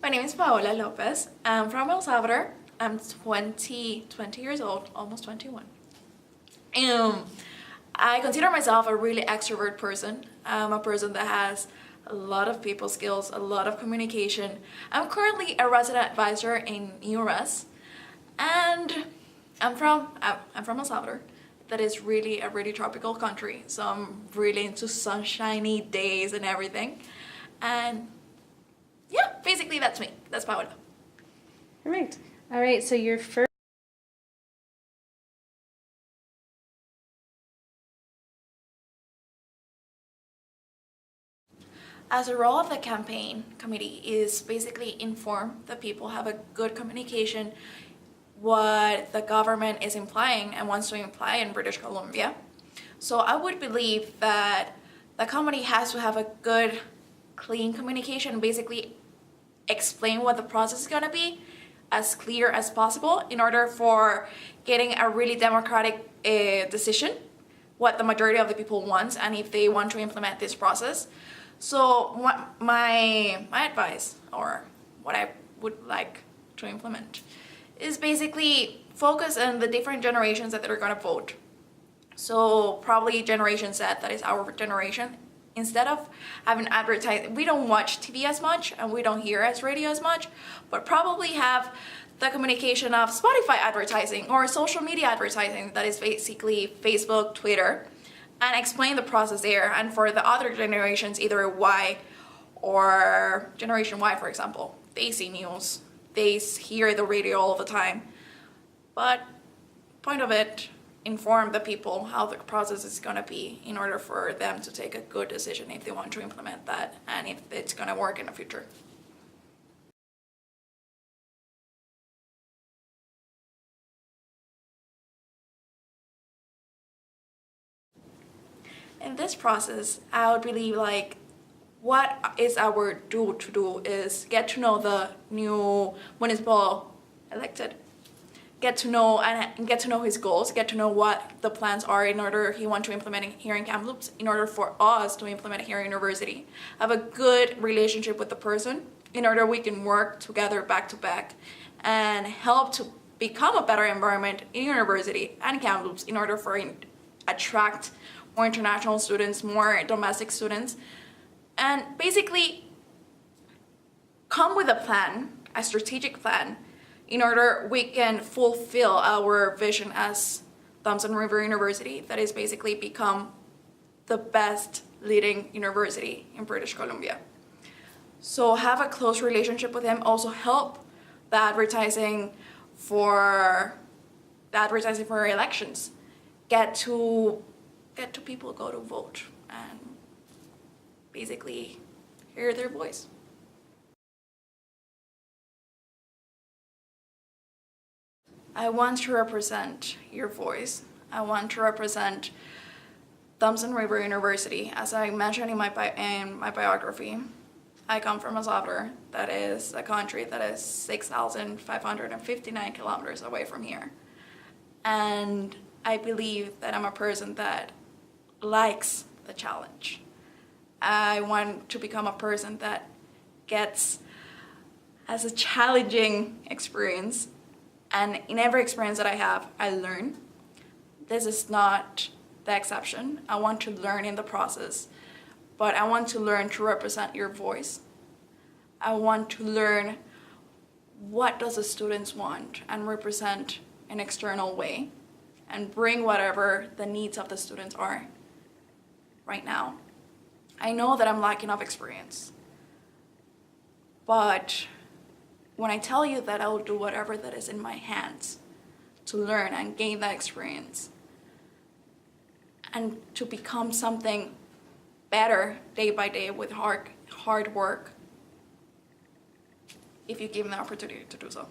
My name is Paola Lopez. I'm from El Salvador. I'm 20 years old, almost 21. I consider myself a really extrovert person. I'm a person that has a lot of people skills, a lot of communication. I'm currently a resident advisor in URES, and I'm from El Salvador. That is really a really tropical country, so I'm really into sunshiny days and everything. And yeah, basically that's me. That's Paola. Perfect. All right, so your first As a role of the campaign committee is basically inform the people, have a good communication, what the government is implying and wants to imply in British Columbia. So I would believe that the committee has to have a good, clean communication, basically explain what the process is going to be as clear as possible in order for getting a really democratic decision, what the majority of the people wants and if they want to implement this process. So what my advice, or what I would like to implement, is basically focus on the different generations that are going to vote. So probably Generation Z, that is our generation. Instead of having advertising, we don't watch TV as much and we don't hear as radio as much, but probably have the communication of Spotify advertising or social media advertising, that is basically Facebook, Twitter, and explain the process there. And for the other generations, either Y or Generation Y, for example, they see news, they hear the radio all the time. But point of it, inform the people how the process is going to be in order for them to take a good decision if they want to implement that and if it's going to work in the future. In this process, I would believe what is our do is get to know the new municipal elected, get to know his goals, get to know what the plans are in order he want to implement here in Kamloops, in order for us to implement here in university. Have a good relationship with the person in order we can work together back to back and help to become a better environment in university and Kamloops in order for attract more international students, more domestic students, and basically come with a plan, a strategic plan, in order we can fulfill our vision as Thompson River University, that is basically become the best leading university in British Columbia. So have a close relationship with him, also help the advertising for elections. Get to people go to vote and basically hear their voice. I want to represent your voice. I want to represent Thompson River University. As I mentioned in my biography, I come from El Salvador. That is a country that is 6,559 kilometers away from here. And I believe that I'm a person that likes the challenge. I want to become a person that has a challenging experience, and in every experience that I have, I learn. This is not the exception. I want to learn in the process, but I want to learn to represent your voice. I want to learn what does the students want and represent an external way and bring whatever the needs of the students are right now. I know that I'm lacking of experience, but when I tell you that I will do whatever that is in my hands to learn and gain that experience and to become something better day by day with hard work, if you give me the opportunity to do so.